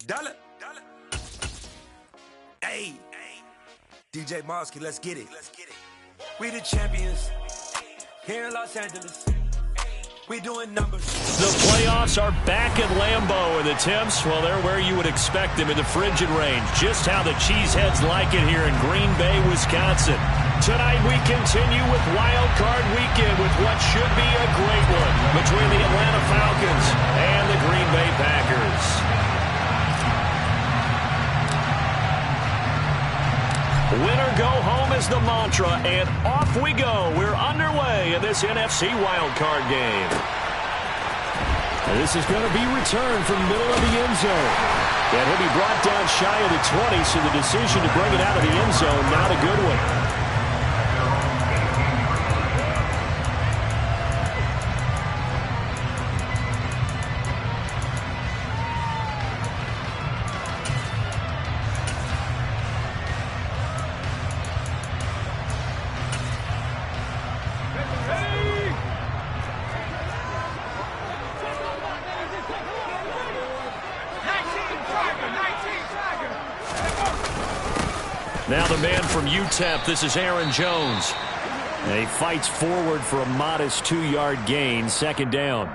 Dollar. Hey, DJ Mosky, let's get it. We the champions here in Los Angeles. We doing numbers. The playoffs are back at Lambeau, and the temps, well, they're where you would expect them in the frigid range. Just how the Cheeseheads like it here in Green Bay, Wisconsin. Tonight we continue with Wild Card Weekend with what should be a great one between the Atlanta Falcons and the Green Bay Packers. Winner go home is the mantra, and off we go. We're underway in this NFC wildcard game. And this is going to be returned from the middle of the end zone. And he'll be brought down shy of the 20, so the decision to bring it out of the end zone, not a good one. Now the man from UTEP, this is Aaron Jones. And he fights forward for a modest 2-yard gain, second down.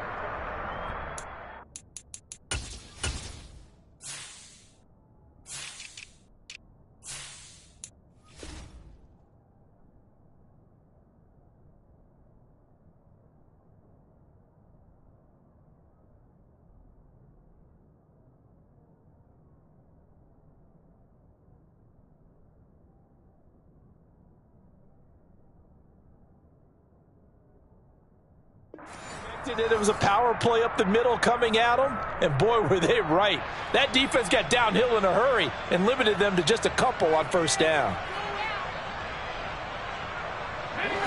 It was a power play up the middle coming at them, and boy, were they right. That defense got downhill in a hurry and limited them to just a couple on first down.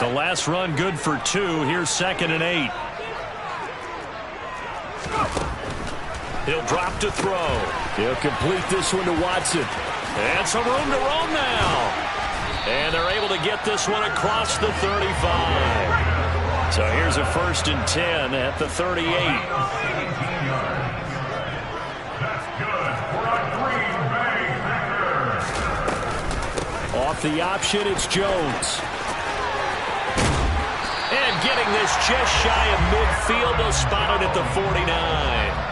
The last run good for 2. Here's 2nd and 8. He'll drop to throw. He'll complete this one to Watson. And some room to roam now. And they're able to get this one across the 35. So here's a 1st and 10 at the 38. Off the option, it's Jones. And getting this just shy of midfield, they'll spot it at the 49.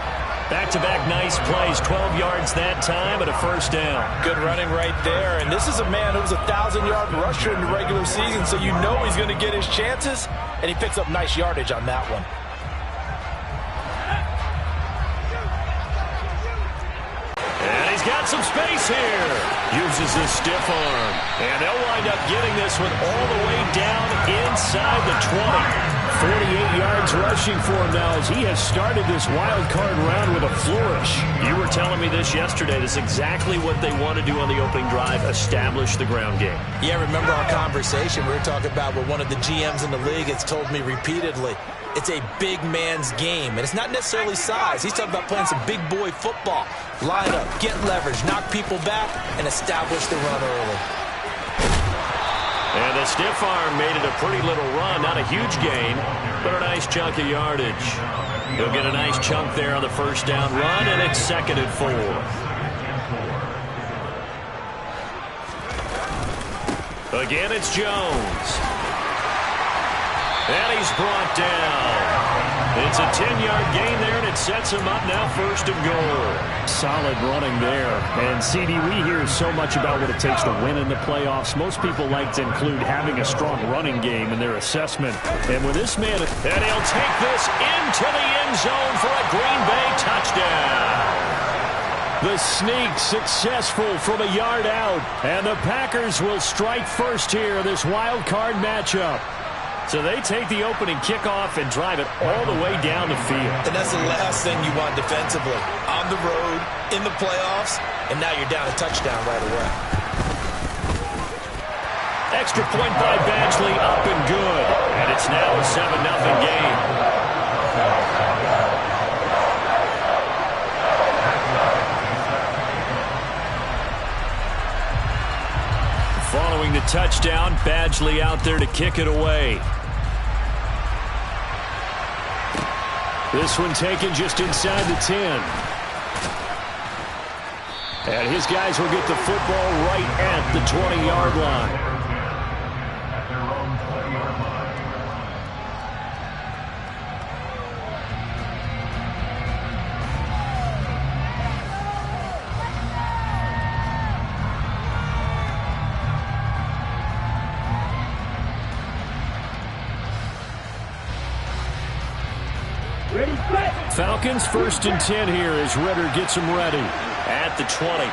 Back-to-back nice plays, 12 yards that time and a first down. Good running right there, and this is a man who was a 1,000-yard rusher in the regular season, so you know he's going to get his chances, and he picks up nice yardage on that one. And he's got some space here. Uses his stiff arm, and they'll wind up getting this one all the way down inside the 20. 48 yards rushing for him now as he has started this wild card round with a flourish. You were telling me this yesterday. This is exactly what they want to do on the opening drive, establish the ground game. Yeah, remember our conversation we were talking about what one of the GMs in the league has told me repeatedly. It's a big man's game, and it's not necessarily size. He's talking about playing some big boy football. Line up, get leverage, knock people back, and establish the run early. And the stiff arm made it a pretty little run. Not a huge gain, but a nice chunk of yardage. He'll get a nice chunk there on the first down run, and it's 2nd and 4. Again, it's Jones. And he's brought down. It's a 10-yard gain there, and it sets him up now 1st and goal. Solid running there. And, CD, we hear so much about what it takes to win in the playoffs. Most people like to include having a strong running game in their assessment. And with this man... And he'll take this into the end zone for a Green Bay touchdown. The sneak successful from a yard out. And the Packers will strike first here in this wild card matchup. So they take the opening kickoff and drive it all the way down the field. And that's the last thing you want defensively. On the road, in the playoffs, and now you're down a touchdown right away. Extra point by Badgley, up and good. And it's now a 7-0 game. Following the touchdown, Badgley out there to kick it away. This one taken just inside the 10. And his guys will get the football right at the 20-yard line. Falcons 1st and 10 here as Ridder gets them ready at the 20.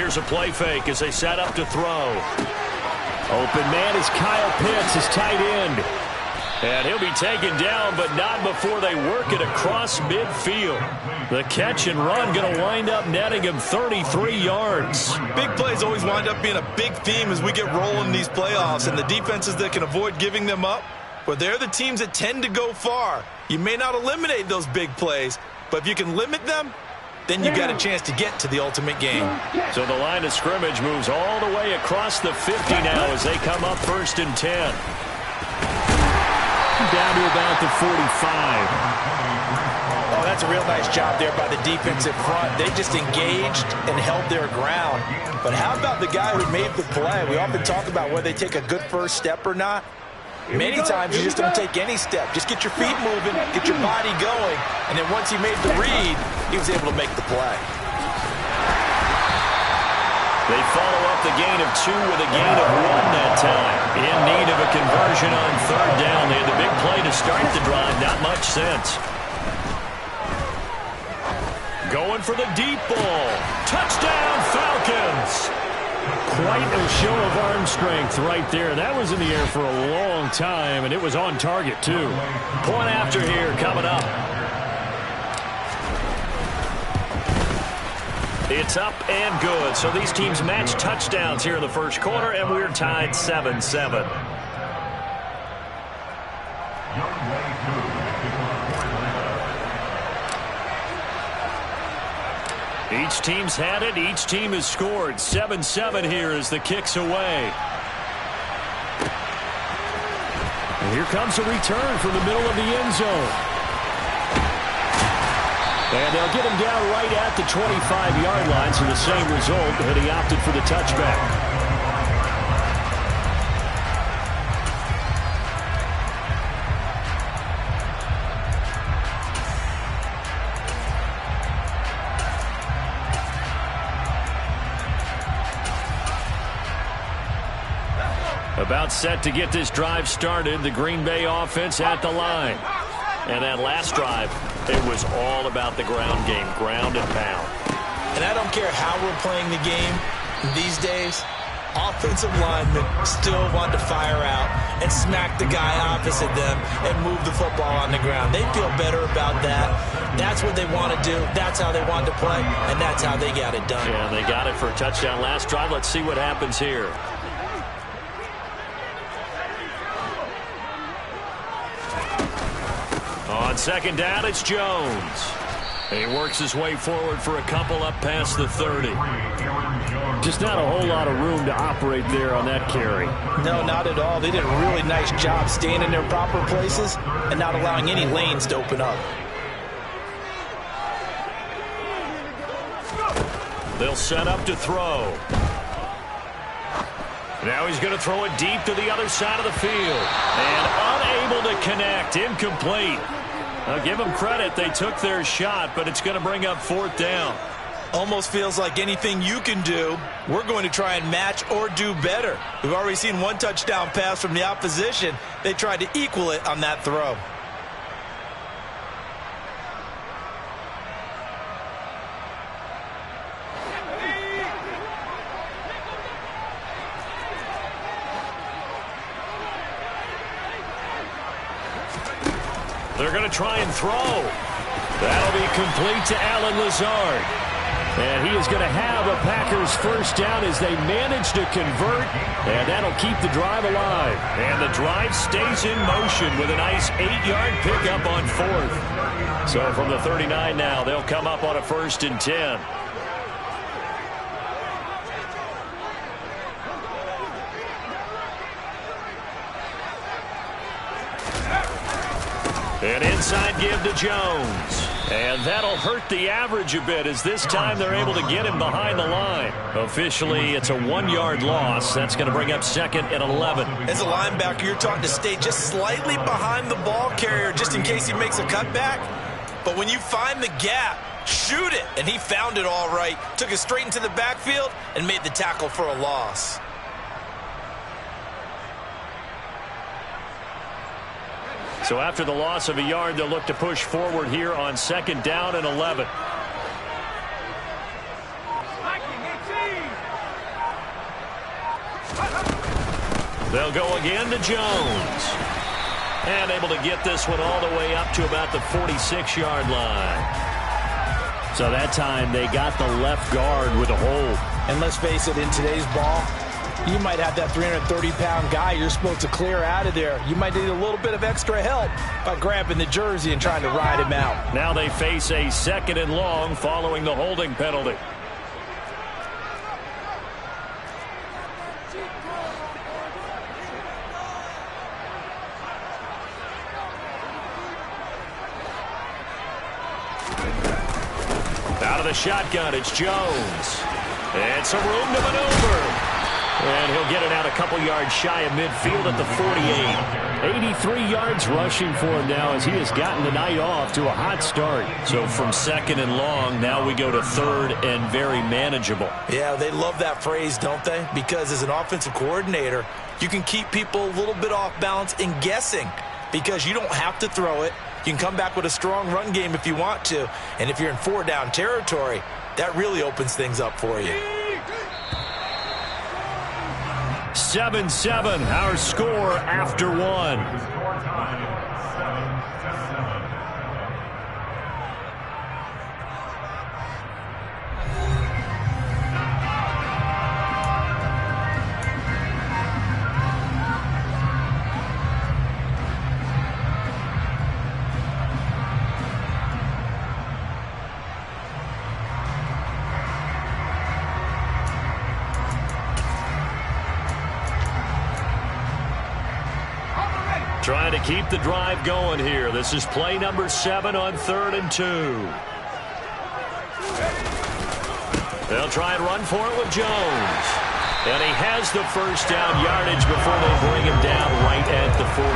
Here's a play fake as they set up to throw. Open man is Kyle Pitts, his tight end. And he'll be taken down, but not before they work it across midfield. The catch and run going to wind up netting him 33 yards. Big plays always wind up being a big theme as we get rolling in these playoffs, and the defenses that can avoid giving them up, but they're the teams that tend to go far. You may not eliminate those big plays, but if you can limit them, then you got a chance to get to the ultimate game. So the line of scrimmage moves all the way across the 50 now as they come up 1st and 10. Down to about the 45. Oh, that's a real nice job there by the defensive front. They just engaged and held their ground. But how about the guy who made the play? We often talk about whether they take a good first step or not. Many times you just don't take any step. Just get your feet moving, get your body going, and then once he made the read, he was able to make the play. They follow up the gain of 2 with a gain of 1 that time. In need of a conversion on 3rd down. They had the big play to start the drive. Not much sense. Going for the deep ball. Touchdown, Falcons. Quite a show of arm strength right there. That was in the air for a long time, and it was on target, too. Point after here coming up. It's up and good. So these teams match touchdowns here in the first quarter, and we're tied 7-7. Each team's had it. Each team has scored. 7-7 here as the kick's away. And here comes a return from the middle of the end zone. And they'll get him down right at the 25-yard line, so the same result, but he opted for the touchback. About set to get this drive started, the Green Bay offense at the line. And that last drive, it was all about the ground game, ground and pound. And I don't care how we're playing the game these days, offensive linemen still want to fire out and smack the guy opposite them and move the football on the ground. They feel better about that. That's what they want to do. That's how they want to play, and that's how they got it done. Yeah, they got it for a touchdown last drive. Let's see what happens here. On 2nd down, it's Jones. He works his way forward for a couple up past the 30. Just not a whole lot of room to operate there on that carry. No, not at all. They did a really nice job staying in their proper places and not allowing any lanes to open up. They'll set up to throw. Now he's going to throw it deep to the other side of the field. And unable to connect. Incomplete. I'll give them credit. They took their shot, but it's going to bring up 4th down. Almost feels like anything you can do, we're going to try and match or do better. We've already seen one touchdown pass from the opposition. They tried to equal it on that throw. They're going to try and throw. That'll be complete to Allen Lazard. And he is going to have a Packers 1st down as they manage to convert. And that'll keep the drive alive. And the drive stays in motion with a nice 8-yard pickup on 4th. So from the 39 now, they'll come up on a 1st and 10. An inside give to Jones. And that'll hurt the average a bit as this time they're able to get him behind the line. Officially, it's a 1-yard loss. That's going to bring up 2nd and 11. As a linebacker, you're taught to stay just slightly behind the ball carrier just in case he makes a cutback. But when you find the gap, shoot it. And he found it all right. Took it straight into the backfield and made the tackle for a loss. So after the loss of a yard, they'll look to push forward here on 2nd down and 11. They'll go again to Jones. And able to get this one all the way up to about the 46-yard line. So that time they got the left guard with a hold. And let's face it, in today's ball, you might have that 330-pound guy you're supposed to clear out of there. You might need a little bit of extra help by grabbing the jersey and trying to ride him out. Now they face a 2nd and long following the holding penalty. Out of the shotgun, it's Jones. And some room to maneuver. And he'll get it out a couple yards shy of midfield at the 48. 83 yards rushing for him now as he has gotten the night off to a hot start. So from 2nd and long, now we go to 3rd and very manageable. Yeah, they love that phrase, don't they? Because as an offensive coordinator, you can keep people a little bit off balance and guessing because you don't have to throw it. You can come back with a strong run game if you want to. And if you're in 4-down territory, that really opens things up for you. 7-7, our score after 1. Trying to keep the drive going here. This is play number 7 on 3rd and 2. They'll try and run for it with Jones. And he has the first down yardage before they bring him down right at the 45.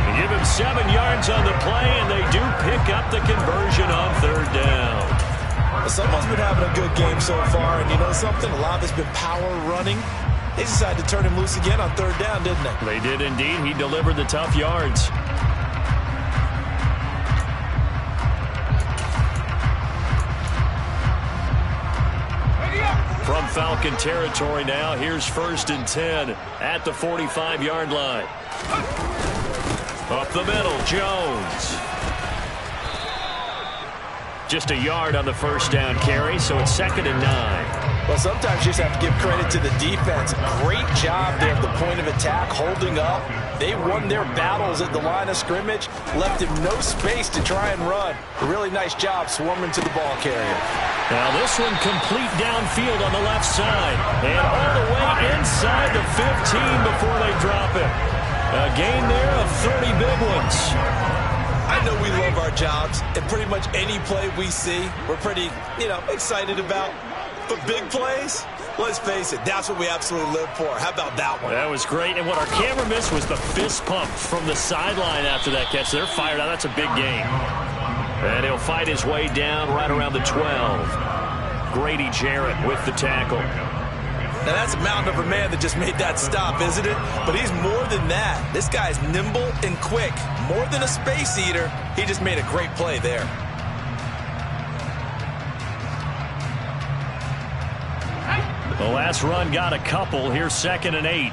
They give him 7 yards on the play, and they do pick up the conversion on 3rd down. Someone's been having a good game so far, and you know something? A lot of it's been power running. They decided to turn him loose again on 3rd down, didn't they? They did indeed. He delivered the tough yards. From Falcon territory now, here's 1st and 10 at the 45-yard line. Up the middle, Jones. Just a yard on the first down carry, so it's 2nd and 9. Well, sometimes you just have to give credit to the defense. Great job there at the point of attack, holding up. They won their battles at the line of scrimmage, left him no space to try and run. A really nice job swarming to the ball carrier. Now this one complete downfield on the left side. And all the way inside the 15 before they drop it. A gain there of 30 big ones. I know we love our jobs, and pretty much any play we see, we're pretty, excited about. But big plays, let's face it, that's what we absolutely live for. How about that one? That was great, and what our camera missed was the fist pump from the sideline after that catch. They're fired out. That's a big gain. And he'll fight his way down right around the 12. Grady Jarrett with the tackle. Now, that's a mountain of a man that just made that stop, isn't it? But he's more than that. This guy's nimble and quick. More than a space eater, he just made a great play there. The last run got a couple. Here's 2nd and 8.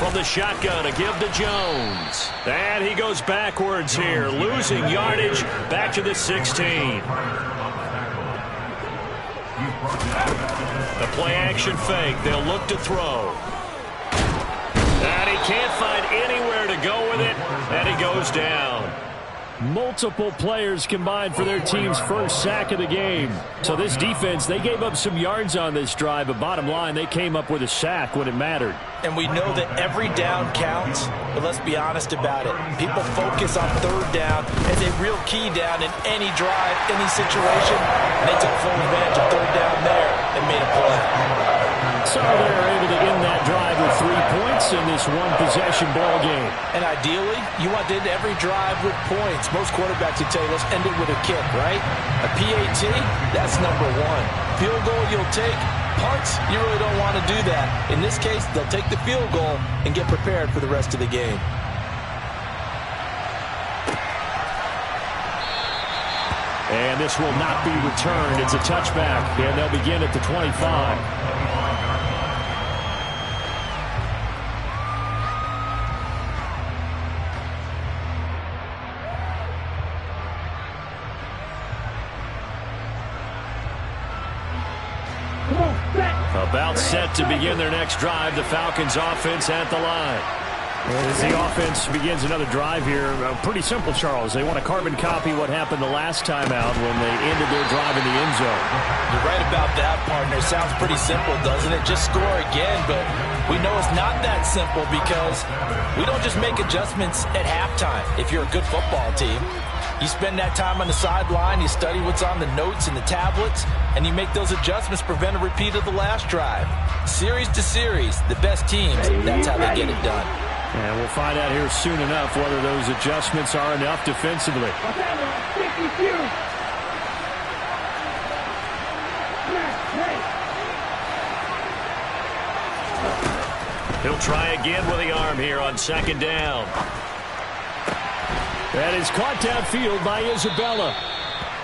From the shotgun, a give to Jones. And he goes backwards here, losing yardage back to the 16. The play action fake. They'll look to throw. And he can't find anywhere to go with it, and he goes down. Multiple players combined for their team's first sack of the game. So this defense, they gave up some yards on this drive, but bottom line, they came up with a sack when it mattered. And we know that every down counts, but let's be honest about it. People focus on third down as a real key down in any drive, any situation. And they took full advantage of third down there and made a play. So they're able to end that drive with 3 points in this one-possession ball game. And ideally, you want to end every drive with points. Most quarterbacks would tell you, let's end it with a kick, right? A PAT, that's number one. Field goal you'll take. Punts, you really don't want to do that. In this case, they'll take the field goal and get prepared for the rest of the game. And this will not be returned. It's a touchback, and they'll begin at the 25. About set to begin their next drive, the Falcons offense at the line. And as the offense begins another drive here, pretty simple, Charles. They want to carbon copy what happened the last time out when they ended their drive in the end zone. You're right about that, partner. Sounds pretty simple, doesn't it? Just score again, but we know it's not that simple because we don't just make adjustments at halftime if you're a good football team. You spend that time on the sideline, you study what's on the notes and the tablets, and you make those adjustments, prevent a repeat of the last drive. Series to series, the best teams, that's how they get it done. And we'll find out here soon enough whether those adjustments are enough defensively. He'll try again with the arm here on second down. That is caught downfield by Isabella.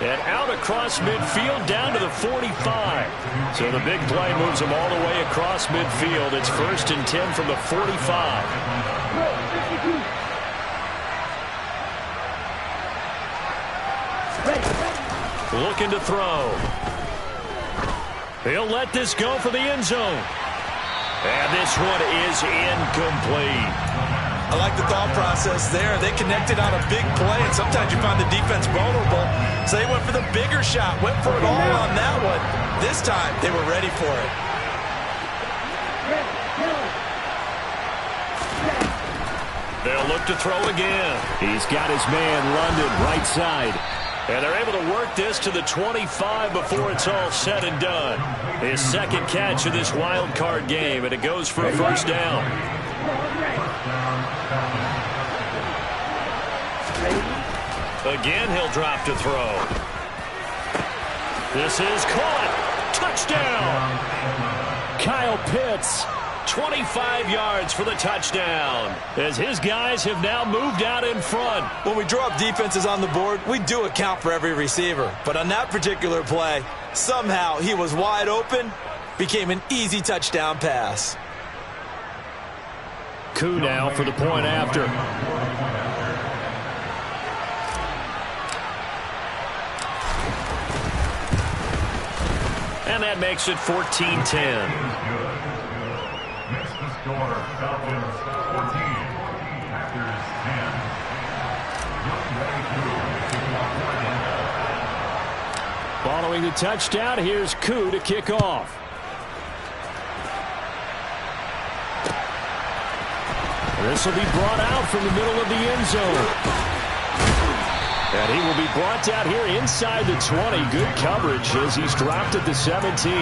And out across midfield down to the 45. So the big play moves them all the way across midfield. It's 1st and 10 from the 45. Looking to throw. He'll let this go for the end zone. And this one is incomplete. I like the thought process there. They connected on a big play, and sometimes you find the defense vulnerable. So they went for the bigger shot, went for it all on that one. This time, they were ready for it. They'll look to throw again. He's got his man, London, right side. And they're able to work this to the 25 before it's all said and done. His second catch of this wild card game, and it goes for a first down. Again, he'll drop to throw. This is caught. Touchdown. Kyle Pitts, 25 yards for the touchdown, as his guys have now moved out in front. When we draw up defenses on the board, we do account for every receiver. But on that particular play, somehow he was wide open, became an easy touchdown pass. Koo now for the point after. And that makes it 14-10. Makes the score Falcons 14, Packers 10. Following the touchdown, here's Koo to kick off. This will be brought out from the middle of the end zone. And he will be brought down here inside the 20. Good coverage as he's dropped at the 17.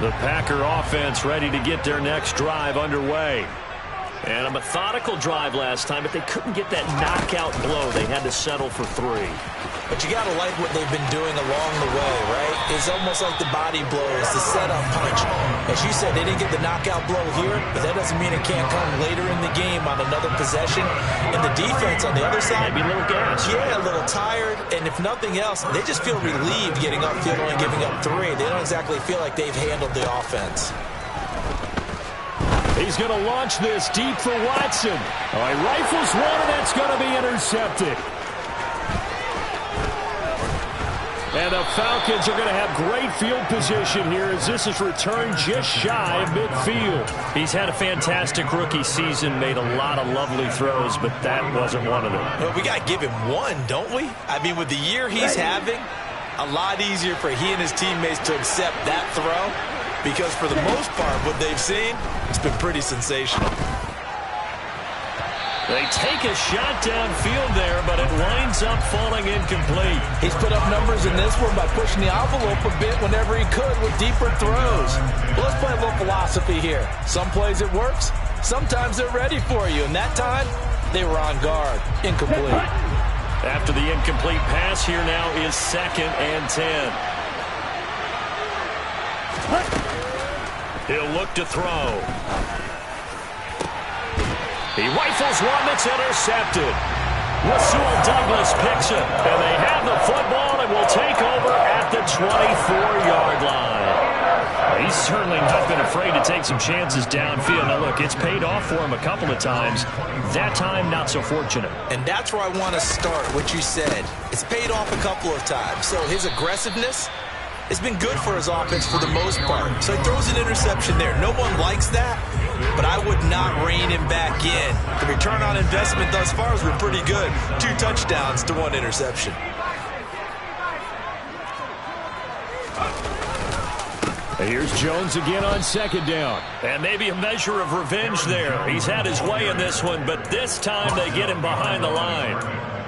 The Packer offense ready to get their next drive underway. And a methodical drive last time, but they couldn't get that knockout blow. They had to settle for 3. But you got to like what they've been doing along the way, right? It's almost like the body blows, the setup punch. As you said, they didn't get the knockout blow here, but that doesn't mean it can't come later in the game on another possession. And the defense on the other side, maybe a little gas. Yeah, a little tired. And if nothing else, they just feel relieved getting upfield and giving up 3. They don't exactly feel like they've handled the offense. He's going to launch this deep for Watson. Oh, he rifles one, and that's going to be intercepted. And the Falcons are going to have great field position here as this is returned just shy of midfield. He's had a fantastic rookie season, made a lot of lovely throws, but that wasn't one of them. Well, we got to give him one, don't we? I mean, with the year he's having, a lot easier for he and his teammates to accept that throw because for the most part, what they've seen, it's been pretty sensational. They take a shot downfield there, but it winds up falling incomplete. He's put up numbers in this one by pushing the envelope a bit whenever he could with deeper throws. Well, let's play a little philosophy here. Some plays it works, sometimes they're ready for you, and that time, they were on guard. Incomplete. After the incomplete pass, here now is 2nd and 10. He'll look to throw. He rifles one that's intercepted. Rasul Douglas picks it, and they have the football and will take over at the 24-yard line. He's certainly not been afraid to take some chances downfield. Now, look, it's paid off for him a couple of times. That time, not so fortunate. And that's where I want to start, what you said. It's paid off a couple of times. So his aggressiveness has been good for his offense for the most part. So he throws an interception there. No one likes that, but I would not rein him back in. The return on investment thus far has been pretty good. 2 touchdowns to 1 interception. Here's Jones again on 2nd down. And maybe a measure of revenge there. He's had his way in this one, but this time they get him behind the line.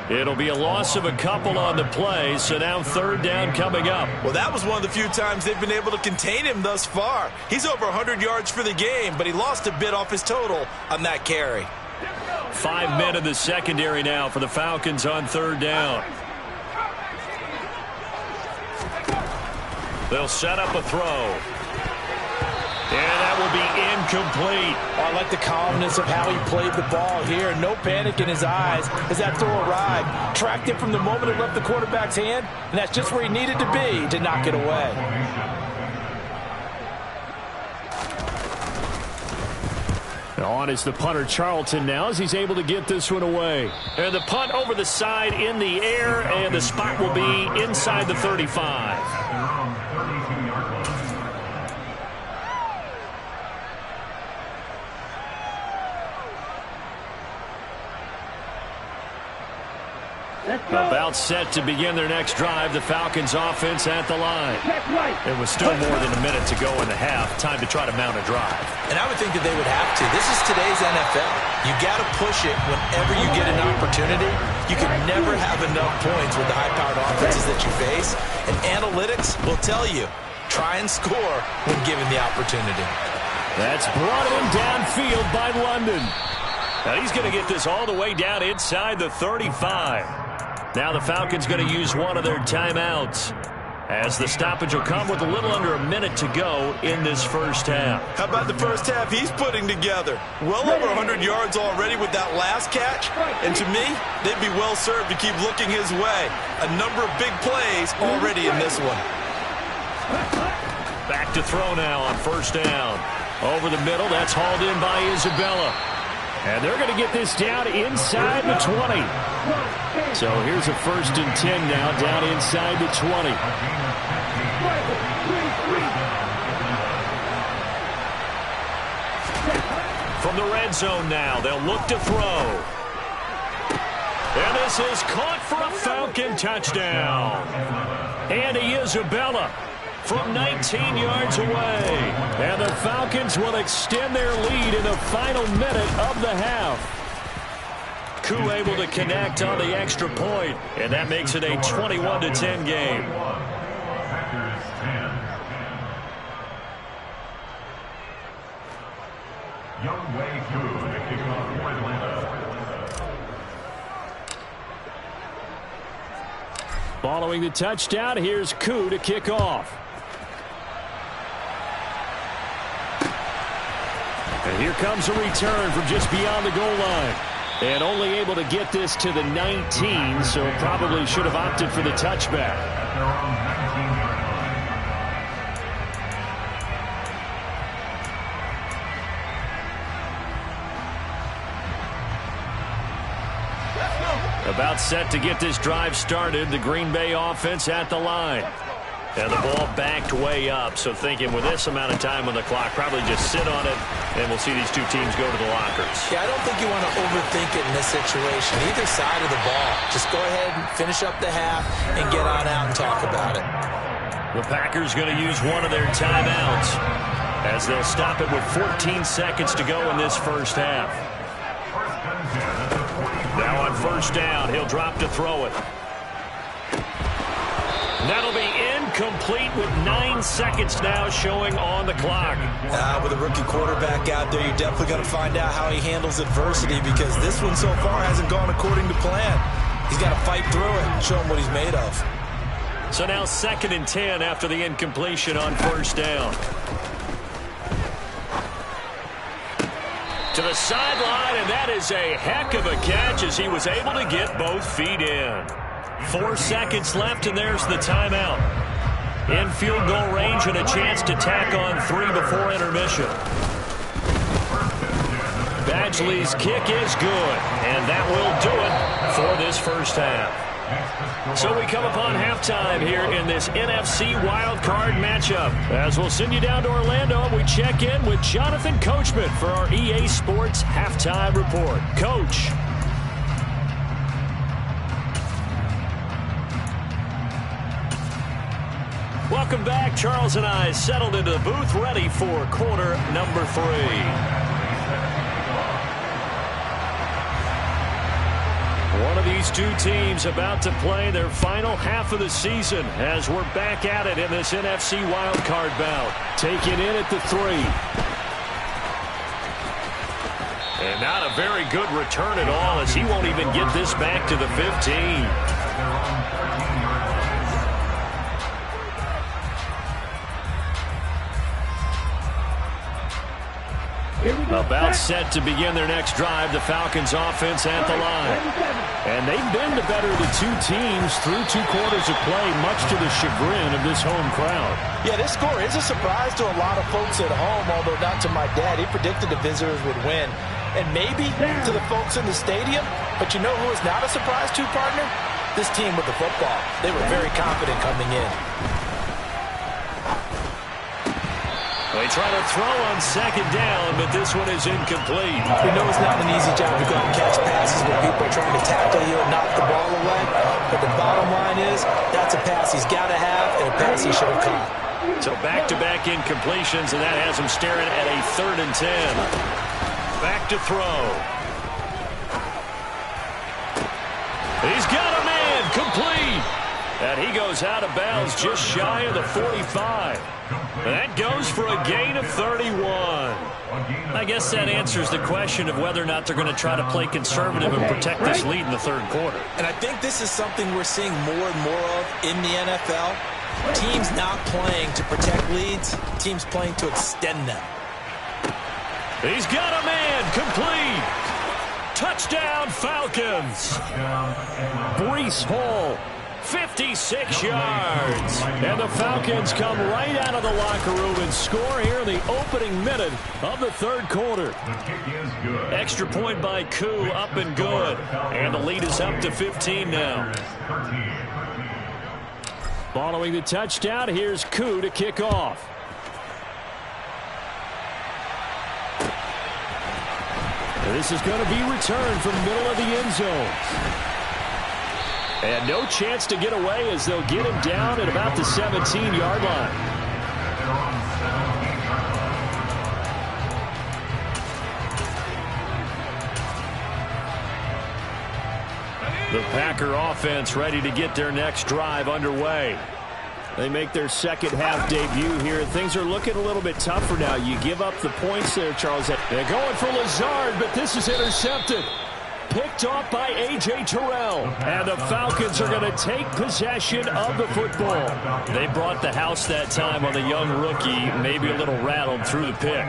It'll be a loss of a couple on the play, so now 3rd down coming up. Well, that was one of the few times they've been able to contain him thus far. He's over 100 yards for the game, but he lost a bit off his total on that carry. 5 men in the secondary now for the Falcons on 3rd down. They'll set up a throw. And that will be incomplete. I like the calmness of how he played the ball here. No panic in his eyes as that throw arrived. Tracked it from the moment it left the quarterback's hand, and that's just where he needed to be to knock it away. On is the punter, Charlton, now as he's able to get this one away. And the punt over the side in the air, and the spot will be inside the 35. About set to begin their next drive. The Falcons offense at the line. It was still more than a minute to go in the half. Time to try to mount a drive. And I would think that they would have to. This is today's NFL. You got to push it whenever you get an opportunity. You can never have enough points with the high-powered offenses that you face. And analytics will tell you, try and score when given the opportunity. That's brought in downfield by London. Now he's going to get this all the way down inside the 35. Now the Falcons going to use one of their timeouts as the stoppage will come with a little under a minute to go in this first half. How about the first half he's putting together? Well over 100 yards already with that last catch. And to me, they'd be well served to keep looking his way. A number of big plays already in this one. Back to throw now on 1st down. Over the middle, that's hauled in by Isabella. And they're going to get this down inside the 20. So here's a 1st and 10 now down inside the 20. From the red zone now, they'll look to throw. And this is caught for a Falcon touchdown. Andy Isabella from 19 yards away. And the Falcons will extend their lead in the final minute of the half. Koo able to connect on the extra point, and that makes it a 21-10 game. Younghoe Koo to kick off for Atlanta. Following the touchdown, here's Koo to kick off. And here comes a return from just beyond the goal line. And only able to get this to the 19, so probably should have opted for the touchback. At their own 19-yard line. Let's go. About set to get this drive started. The Green Bay offense at the line. And the ball backed way up. So thinking with this amount of time on the clock, probably just sit on it, and we'll see these two teams go to the lockers. Yeah, I don't think you want to overthink it in this situation. Either side of the ball. Just go ahead and finish up the half and get on out and talk about it. The Packers going to use one of their timeouts as they'll stop it with 14 seconds to go in this first half. Now on first down, he'll drop to throw it. That'll be incomplete with 9 seconds now showing on the clock. With a rookie quarterback out there, you're definitely going to find out how he handles adversity, because this one so far hasn't gone according to plan. He's got to fight through it and show him what he's made of. So now 2nd and 10 after the incompletion on first down. To the sideline, and that is a heck of a catch as he was able to get both feet in. 4 seconds left, and there's the timeout. In field goal range and a chance to tack on 3 before intermission. Badgley's kick is good, and that will do it for this first half. So we come upon halftime here in this NFC wildcard matchup. As we'll send you down to Orlando, and we check in with Jonathan Coachman for our EA Sports Halftime Report. Coach. Welcome back. Charles and I settled into the booth, ready for quarter number 3. One of these two teams about to play their final half of the season as we're back at it in this NFC wildcard bout. Taking in at the 3. And not a very good return at all, as he won't even get this back to the 15. About set to begin their next drive, the Falcons offense at the line. And they've been the better of the two teams through 2 quarters of play, much to the chagrin of this home crowd. Yeah, this score is a surprise to a lot of folks at home, although not to my dad. He predicted the visitors would win. And maybe to the folks in the stadium, but you know who is not a surprise to, partner? This team with the football. They were very confident coming in. They try to throw on 2nd down, but this one is incomplete. We know it's not an easy job to go and catch passes when people are trying to tackle you and knock the ball away. But the bottom line is, that's a pass he's got to have and a pass he should have caught. So back-to-back incompletions, and that has him staring at a 3rd and 10. Back to throw. He's got a man, complete. And he goes out of bounds just shy of the 45. That goes for a gain of 31. I guess that answers the question of whether or not they're going to try to play conservative and protect this lead in the 3rd quarter. And I think this is something we're seeing more and more of in the NFL. Teams not playing to protect leads, teams playing to extend them. He's got a man, complete. Touchdown, Falcons. Breece Hall. 56 yards. And the Falcons come right out of the locker room and score here in the opening minute of the 3rd quarter. Extra point by Koo, up and good. And the lead is up to 15 now. Following the touchdown, here's Koo to kick off. This is going to be returned from the middle of the end zone. And no chance to get away as they'll get him down at about the 17-yard line. The Packer offense ready to get their next drive underway. They make their 2nd half debut here. Things are looking a little bit tougher now. You give up the points there, Charles. They're going for Lazard, but this is intercepted. Picked off by A.J. Terrell. And the Falcons are going to take possession of the football. They brought the house that time on the young rookie, maybe a little rattled through the pick.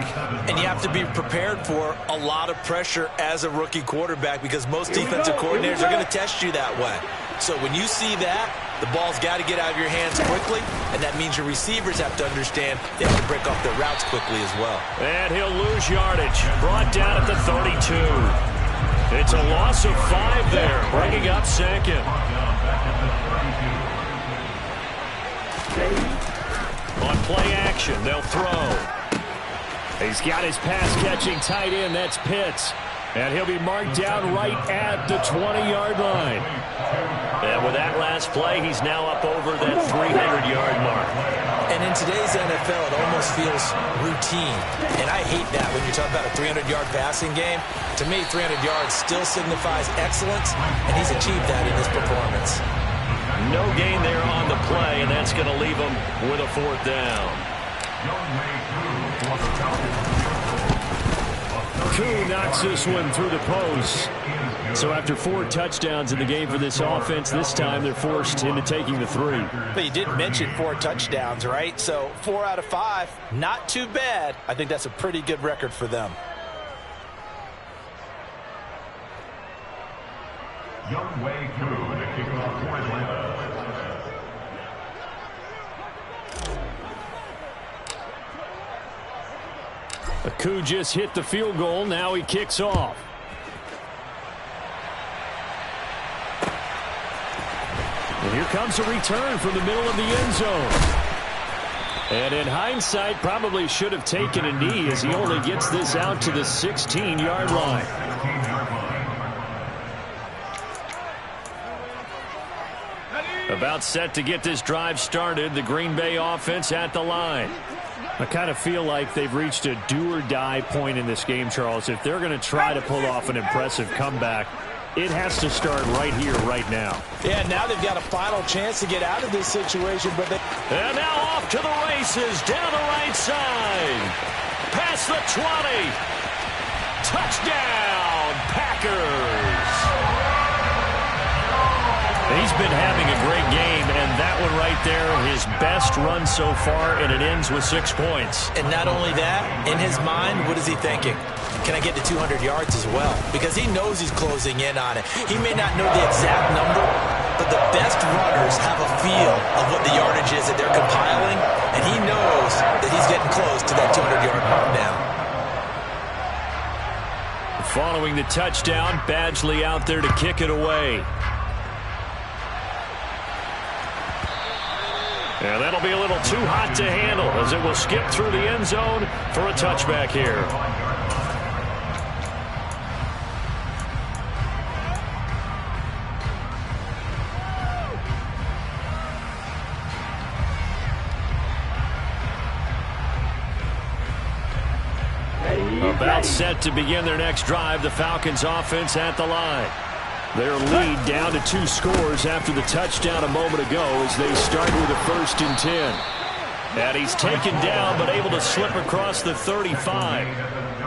And you have to be prepared for a lot of pressure as a rookie quarterback, because most defensive coordinators are going to test you that way. So when you see that, the ball's got to get out of your hands quickly, and that means your receivers have to understand they have to break off their routes quickly as well. And he'll lose yardage. Brought down at the 32. It's a loss of 5 there, bringing up second. On play action, they'll throw. He's got his pass-catching tight end. That's Pitts. And he'll be marked down right at the 20-yard line. And with that last play, he's now up over that 300-yard mark. And in today's NFL, it almost feels routine. And I hate that when you talk about a 300-yard passing game. To me, 300 yards still signifies excellence, and he's achieved that in this performance. No gain there on the play, and that's going to leave him with a 4th down. Koo knocks this one through the post. So after 4 touchdowns in the game for this offense, this time they're forced into taking the 3. But you did mention 4 touchdowns, right? So 4 out of 5, not too bad. I think that's a pretty good record for them. Younghoe Koo to kick off for Atlanta. Koo just hit the field goal. Now he kicks off. And here comes a return from the middle of the end zone. And in hindsight, probably should have taken a knee as he only gets this out to the 16-yard line. About set to get this drive started. The Green Bay offense at the line. I kind of feel like they've reached a do-or-die point in this game, Charles. If they're going to try to pull off an impressive comeback, it has to start right here, right now. Yeah, now they've got a final chance to get out of this situation. And now off to the races, down the right side. Past the 20. Touchdown, Packers. He's been having a great game, and that one right there, his best run so far, and it ends with 6 points. And not only that, in his mind, what is he thinking? Can I get to 200 yards as well? Because he knows he's closing in on it. He may not know the exact number, but the best runners have a feel of what the yardage is that they're compiling, and he knows that he's getting close to that 200-yard mark now. Following the touchdown, Badgley out there to kick it away. And that'll be a little too hot to handle as it will skip through the end zone for a touchback here. About set to begin their next drive, the Falcons offense at the line. Their lead down to 2 scores after the touchdown a moment ago as they start with a 1st and 10. And he's taken down but able to slip across the 35.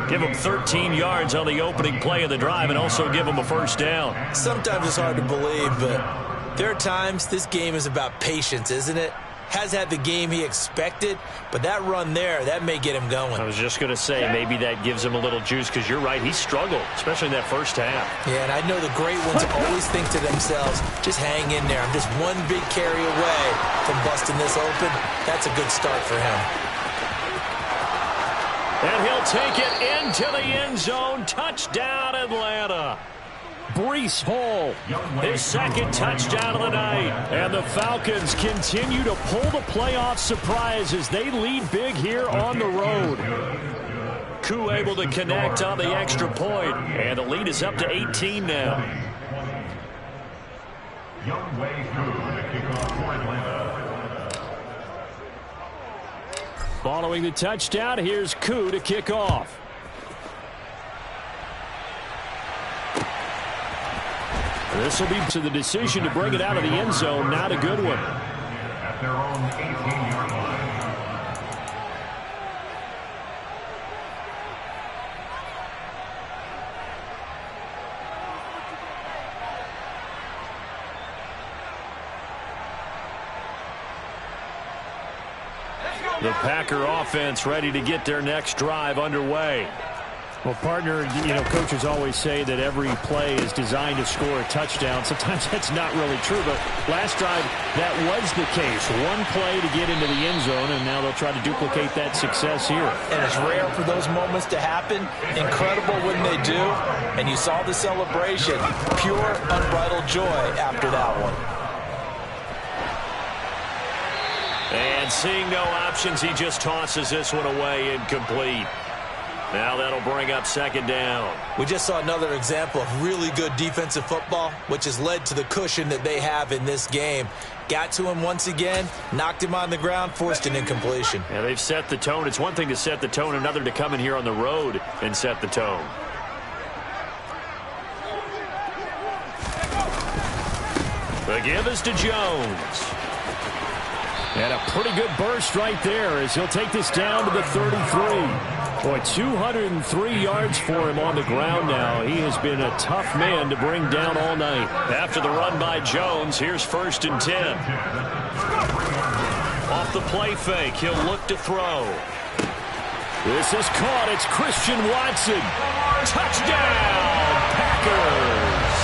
Give him 13 yards on the opening play of the drive and also give him a 1st down. Sometimes it's hard to believe, but there are times this game is about patience, isn't it? Has had the game he expected, but that run there, that may get him going. I was just going to say, maybe that gives him a little juice because you're right, he struggled, especially in that first half. Yeah, and I know the great ones always think to themselves, just hang in there. I'm just one big carry away from busting this open. That's a good start for him. And he'll take it into the end zone. Touchdown, Atlanta. Breece Hall, his 2nd touchdown of the night. And the Falcons continue to pull the playoff surprise as they lead big here on the road. Koo able to connect on the extra point, and the lead is up to 18 now. Younghoe Koo to kick off for Atlanta. Following the touchdown, here's Koo to kick off. This will be to the decision to bring it out of the end zone. Not a good one. At their own 18-yard line. The Packer offense ready to get their next drive underway. Well, partner, coaches always say that every play is designed to score a touchdown. Sometimes that's not really true, but last drive, that was the case. One play to get into the end zone, and now they'll try to duplicate that success here. And it's rare for those moments to happen. Incredible when they do. And you saw the celebration. Pure, unbridled joy after that one. And seeing no options, he just tosses this one away incomplete. Now that'll bring up second down. We just saw another example of really good defensive football, which has led to the cushion that they have in this game. Got to him once again, knocked him on the ground, forced an incompletion. Yeah, they've set the tone. It's one thing to set the tone, another to come in here on the road and set the tone. The give is to Jones. And a pretty good burst right there as he'll take this down to the 33. Boy, 203 yards for him on the ground now. He has been a tough man to bring down all night. After the run by Jones, here's 1st and 10. Off the play fake, he'll look to throw. This is caught. It's Christian Watson. Touchdown, Packers.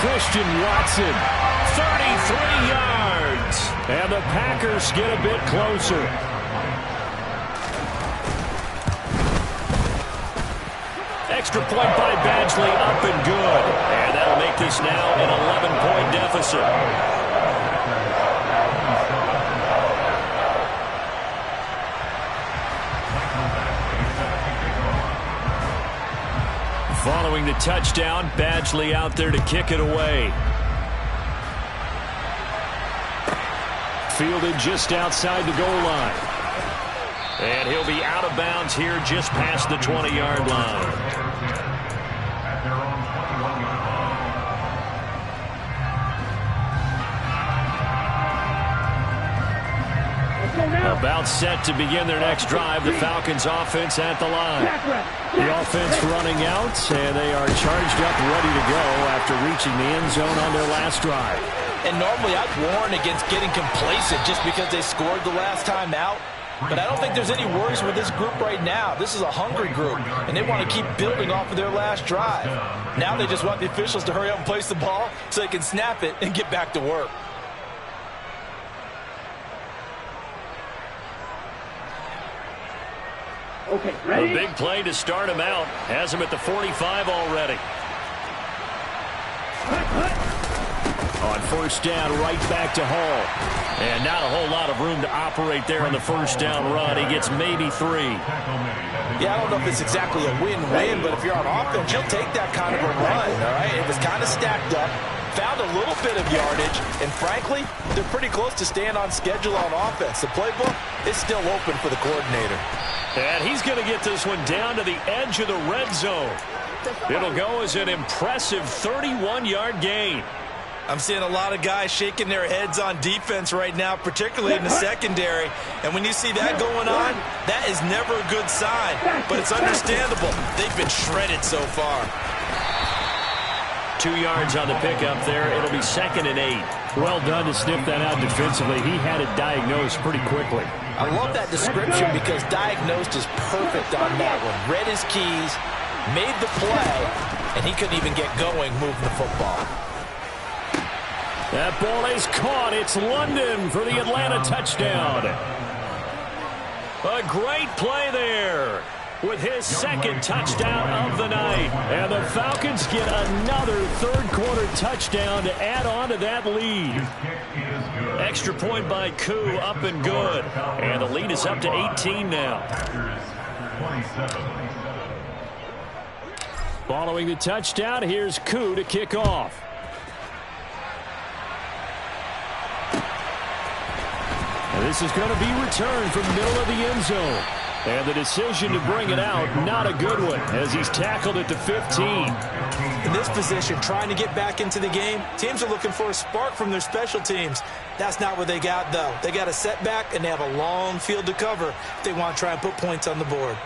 Christian Watson, 33 yards. And the Packers get a bit closer. Extra point by Badgley, up and good. And that'll make this now an 11-point deficit. Following the touchdown, Badgley out there to kick it away. Fielded just outside the goal line. And he'll be out of bounds here just past the 20-yard line. About set to begin their next drive. The Falcons offense at the line. The offense running out, and they are charged up, ready to go after reaching the end zone on their last drive. And normally I'd warn against getting complacent just because they scored the last time out. But I don't think there's any worries with this group right now. This is a hungry group, and they want to keep building off of their last drive. Now they just want the officials to hurry up and place the ball so they can snap it and get back to work. Okay, ready? A big play to start him out. Has him at the 45 already. On 1st down, right back to Hall. And not a whole lot of room to operate there on the 1st down run. He gets maybe 3. Yeah, I don't know if it's exactly a win-win, but if you're on offense, you'll take that kind of a run, all right? It was kind of stacked up, found a little bit of yardage, and frankly, they're pretty close to staying on schedule on offense. The playbook is still open for the coordinator. And he's going to get this one down to the edge of the red zone. It'll go as an impressive 31-yard gain. I'm seeing a lot of guys shaking their heads on defense right now, particularly in the secondary. And when you see that going on, that is never a good sign. But it's understandable. They've been shredded so far. 2 yards on the pickup there. It'll be 2nd and 8. Well done to sniff that out defensively. He had it diagnosed pretty quickly. I love that description because diagnosed is perfect on that one. Read his keys, made the play, and he couldn't even get going moving the football. That ball is caught. It's London for the Atlanta touchdown. A great play there with his 2nd touchdown of the night. And the Falcons get another third-quarter touchdown to add on to that lead. Extra point by Koo, up and good. And the lead is up to 18 now. Following the touchdown, here's Koo to kick off. And this is going to be returned from the middle of the end zone. And the decision to bring it out, not a good one, as he's tackled at the 15. In this position, trying to get back into the game, teams are looking for a spark from their special teams. That's not what they got, though. They got a setback, and they have a long field to cover if they want to try and put points on the board.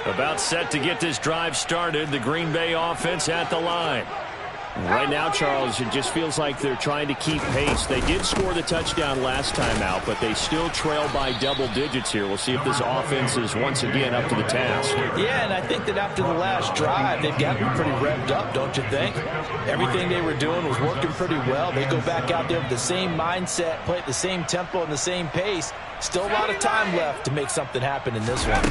About set to get this drive started, the Green Bay offense at the line. Right now, Charles, it just feels like they're trying to keep pace. They did score the touchdown last time out, but they still trail by double digits here. We'll see if this offense is once again up to the task. Yeah, and I think that after the last drive, they've gotten pretty revved up, don't you think? Everything they were doing was working pretty well. They go back out there with the same mindset, play at the same tempo and the same pace. Still a lot of time left to make something happen in this one.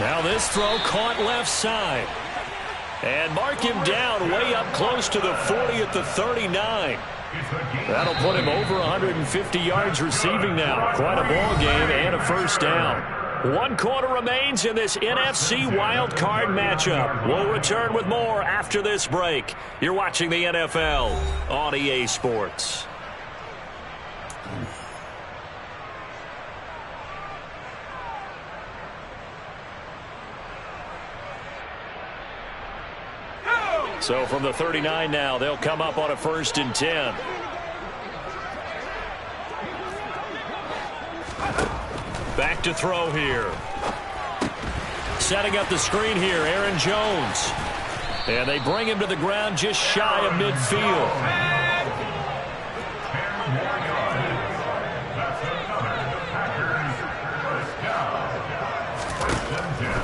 Now this throw caught left side. And mark him down way up close to the 40 at the 39. That'll put him over 150 yards receiving now. Quite a ball game and a first down. 1 quarter remains in this NFC Wild Card matchup. We'll return with more after this break. You're watching the NFL on EA Sports. So from the 39 now, they'll come up on a 1st and 10. Back to throw here. Setting up the screen here, Aaron Jones. And they bring him to the ground just shy of midfield.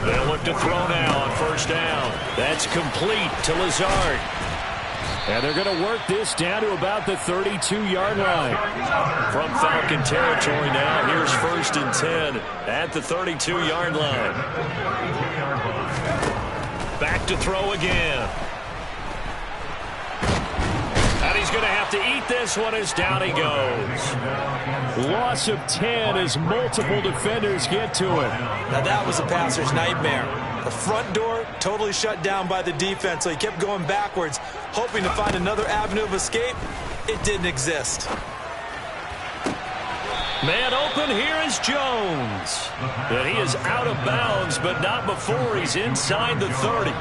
They'll look to throw now on 1st down. That's complete to Lazard. And they're going to work this down to about the 32-yard line. From Falcon territory now, here's 1st and 10 at the 32-yard line. Back to throw again. And he's going to have to eat this one as down he goes. Loss of 10 as multiple defenders get to him. Now that was a passer's nightmare. The front door totally shut down by the defense, so he kept going backwards, hoping to find another avenue of escape. It didn't exist. Man open, here is Jones. And he is out of bounds, but not before he's inside the 30.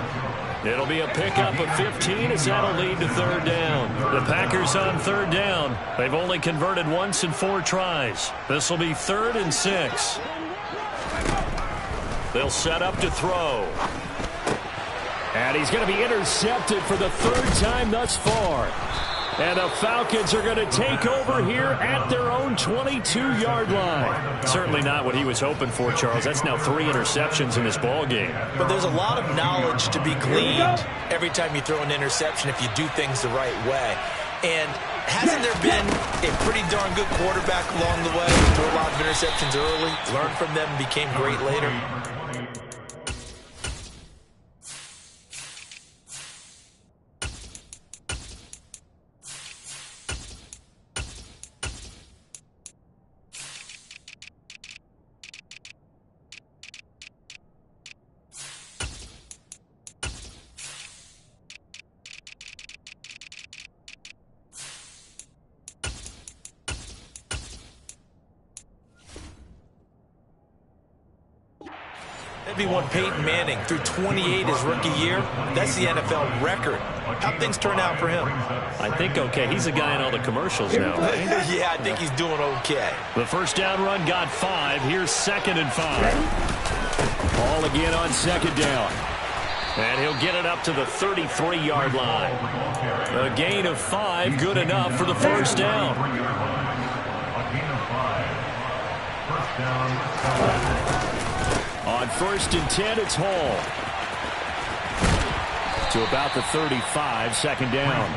It'll be a pickup of 15 as that'll lead to 3rd down. The Packers on 3rd down. They've only converted once in 4 tries. This will be 3rd and 6. They'll set up to throw. And he's going to be intercepted for the 3rd time thus far. And the Falcons are going to take over here at their own 22-yard line. Certainly not what he was hoping for, Charles. That's now 3 interceptions in this ball game. But there's a lot of knowledge to be gleaned every time you throw an interception if you do things the right way. And hasn't there been a pretty darn good quarterback along the way who threw a lot of interceptions early, learned from them, and became great later? Maybe one Peyton Manning through 28 his rookie year. That's the NFL record. How'd things turn out for him? I think okay. He's a guy in all the commercials now, right? Yeah, I think he's doing okay. The 1st down run got 5. Here's 2nd and 5. Ball again on 2nd down. And he'll get it up to the 33-yard line. A gain of 5, good enough for the 1st down. On 1st and 10, it's Hall. To about the 35, 2nd down.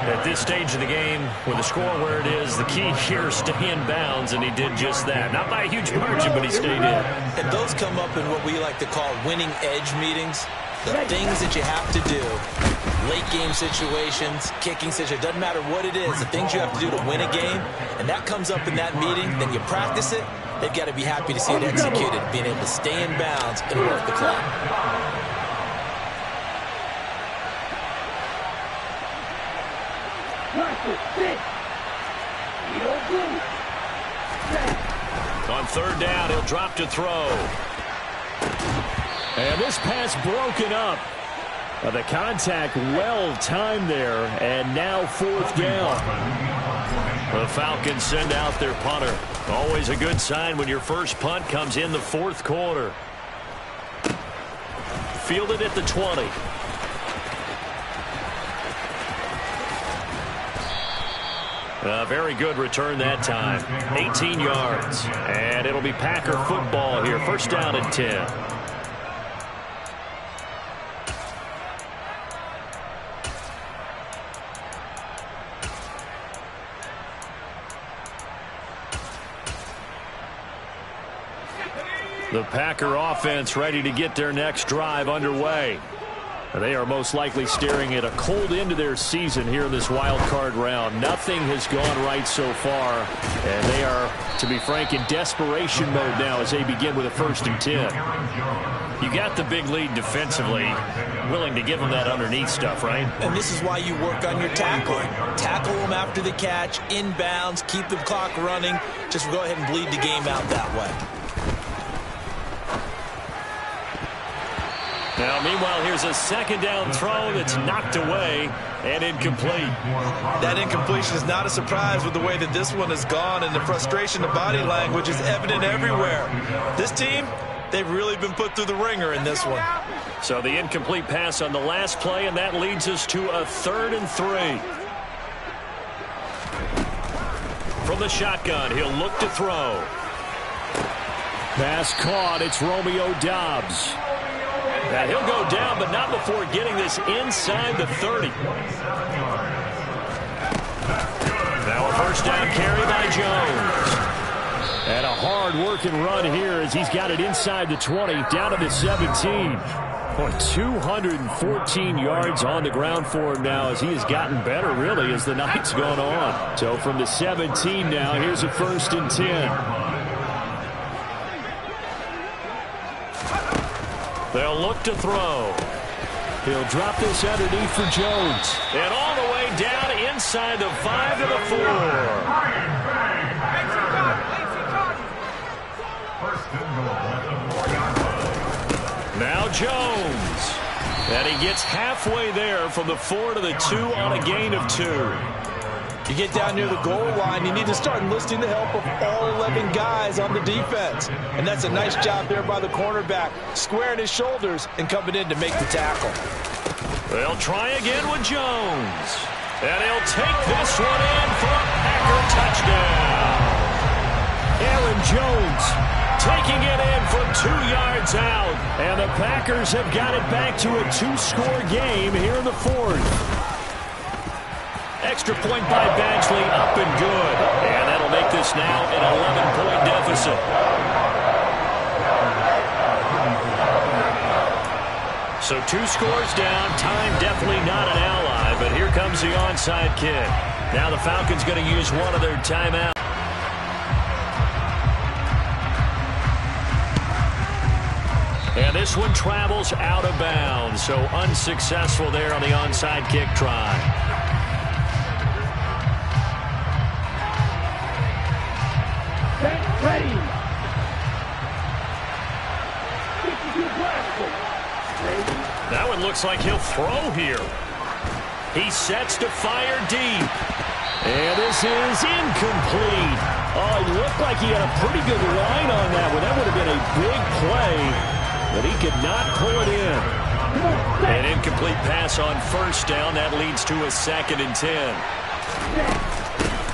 At this stage of the game, with the score where it is, the key here is stay in bounds, and he did just that. Not by a huge margin, but he stayed in. And those come up in what we like to call winning edge meetings. The things that you have to do, late game situations, kicking situations, doesn't matter what it is, the things you have to do to win a game, and that comes up in that meeting, then you practice it. They've got to be happy to see it executed, being able to stay in bounds and work the clock. On 3rd down, he'll drop to throw. And this pass broken up. The contact well timed there, and now 4th down. The Falcons send out their punter. Always a good sign when your first punt comes in the 4th quarter. fielded at the 20. A very good return that time. 18 yards. And it'll be Packer football here. First down and 10. The Packer offense ready to get their next drive underway. They are most likely staring at a cold end to their season here in this wild card round. Nothing has gone right so far, and they are, to be frank, in desperation mode now as they begin with a 1st and 10. You got the big lead defensively, willing to give them that underneath stuff, right? And this is why you work on your tackling. Tackle them after the catch, inbounds, keep the clock running. Just go ahead and bleed the game out that way. Now, meanwhile, here's a second down throw that's knocked away and incomplete. That incompletion is not a surprise with the way that this one has gone, and the frustration, the body language is evident everywhere. This team, they've really been put through the ringer in this one. So the incomplete pass on the last play, and that leads us to a 3rd and 3. From the shotgun, he'll look to throw. Pass caught. It's Romeo Doubs. And he'll go down, but not before getting this inside the 30. Now a first down carry by Jones. And a hard-working run here as he's got it inside the 20, down to the 17. 214 yards on the ground for him now as he has gotten better, really, as the night's gone on. So from the 17 now, here's a 1st and 10. They'll look to throw. He'll drop this underneath for Jones. And all the way down inside the 5 to the 4. Now Jones. And he gets halfway there from the 4 to the 2 on a gain of 2. You get down near the goal line, you need to start enlisting the help of all 11 guys on the defense. And that's a nice job there by the cornerback, squaring his shoulders and coming in to make the tackle. They'll try again with Jones. And he'll take this one in for a Packer touchdown. Aaron Jones taking it in from 2 yards out. And the Packers have got it back to a 2-score game here in the 4th. Extra point by Badgley, up and good. And that'll make this now an 11-point deficit. So 2 scores down. Time definitely not an ally, but here comes the onside kick. Now the Falcons going to use one of their timeouts. And this one travels out of bounds, so unsuccessful there on the onside kick try. Ready. That one looks like he'll throw here. He sets to fire deep. And this is incomplete. Oh, it looked like he had a pretty good line on that one. That would have been a big play, but he could not pull it in. An incomplete pass on 1st down. That leads to a 2nd and 10.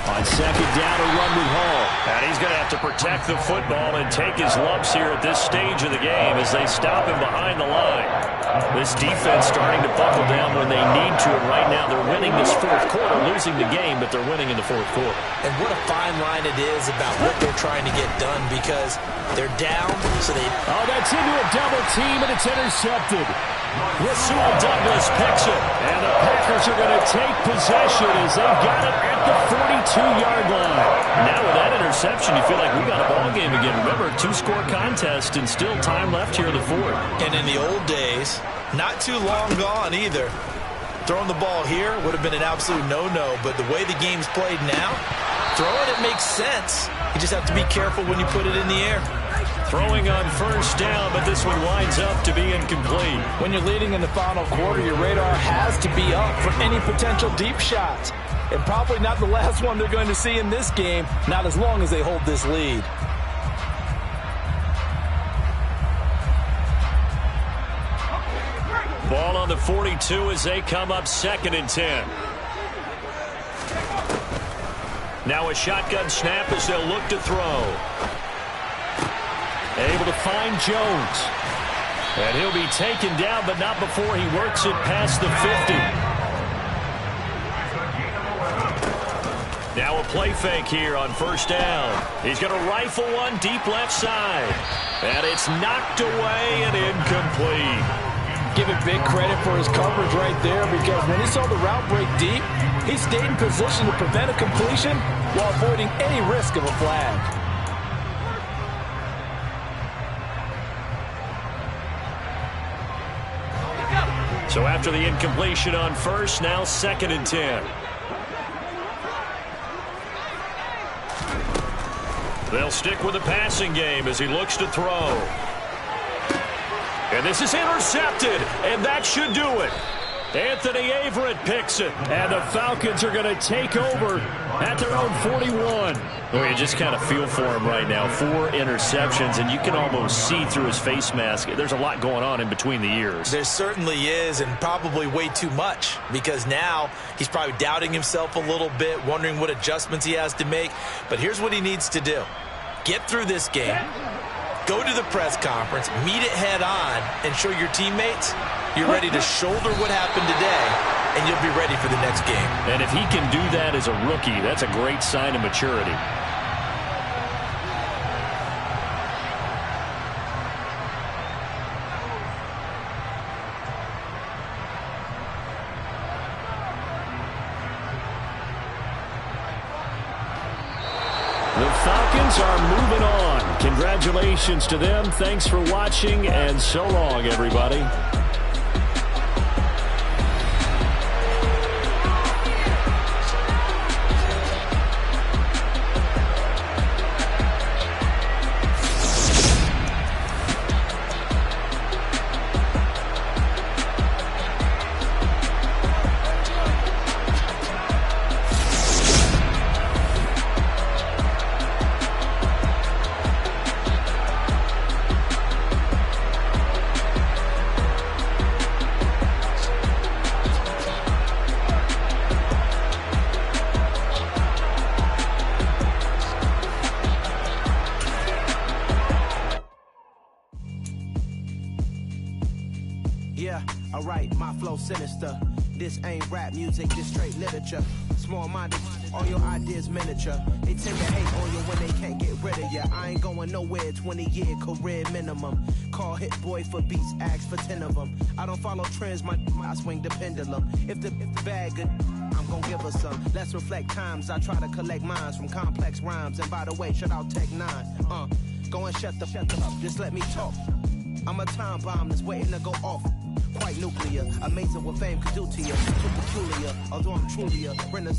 On 2nd down, a run with Hall. And he's going to have to protect the football and take his lumps here at this stage of the game as they stop him behind the line. This defense starting to buckle down when they need to, and right now they're winning this 4th quarter, losing the game, but they're winning in the 4th quarter. And what a fine line it is about what they're trying to get done, because they're down, so they... Oh, that's into a double team, and it's intercepted. Rasul Douglas picks it, and the Packers are going to take possession as they've got it at the 42-yard line. Now with that interception, you feel like we got a ball game again. Remember, 2-score contest and still time left here in the 4th. And in the old days, not too long gone either, throwing the ball here would have been an absolute no-no, but the way the game's played now, throwing it makes sense. You just have to be careful when you put it in the air. Throwing on 1st down, but this one winds up to be incomplete. When you're leading in the final quarter, your radar has to be up for any potential deep shots. And probably not the last one they're going to see in this game, not as long as they hold this lead. the 42 as they come up 2nd and 10. Now a shotgun snap as they'll look to throw. Able to find Jones. And he'll be taken down, but not before he works it past the 50. Now a play fake here on 1st down. He's going to rifle one deep left side. And it's knocked away and incomplete. Give him big credit for his coverage right there, because when he saw the route break deep, he stayed in position to prevent a completion while avoiding any risk of a flag. So after the incompletion on 1st, now 2nd and 10. They'll stick with the passing game as he looks to throw. And this is intercepted, and that should do it. Anthony Averett picks it, and the Falcons are going to take over at their own 41. Well, you just kind of feel for him right now. 4 interceptions, and you can almost see through his face mask. There's a lot going on in between the ears. There certainly is, and probably way too much, because now he's probably doubting himself a little bit, wondering what adjustments he has to make. But here's what he needs to do. Get through this game, go to the press conference, meet it head on, and show your teammates you're ready to shoulder what happened today, and you'll be ready for the next game. And if he can do that as a rookie, that's a great sign of maturity. The Falcons are moving on. Congratulations to them. Thanks for watching, and so long, everybody. Yeah, alright, my flow sinister. This ain't rap music, this straight literature. Small-minded, all your ideas miniature. They tend to hate on you when they can't get rid of you. I ain't going nowhere, 20-year career minimum. Call Hit Boy for beats, ask for 10 of them. I don't follow trends, I swing the pendulum. If the bag good, I'm gonna give her some. Let's reflect times, I try to collect minds from complex rhymes. And by the way, shout out Tech 9. Go and shut the up, just let me talk. I'm a time bomb that's waiting to go off. Quite nuclear, amazing what fame could do to you. Too peculiar, although I'm truly a Renaissance.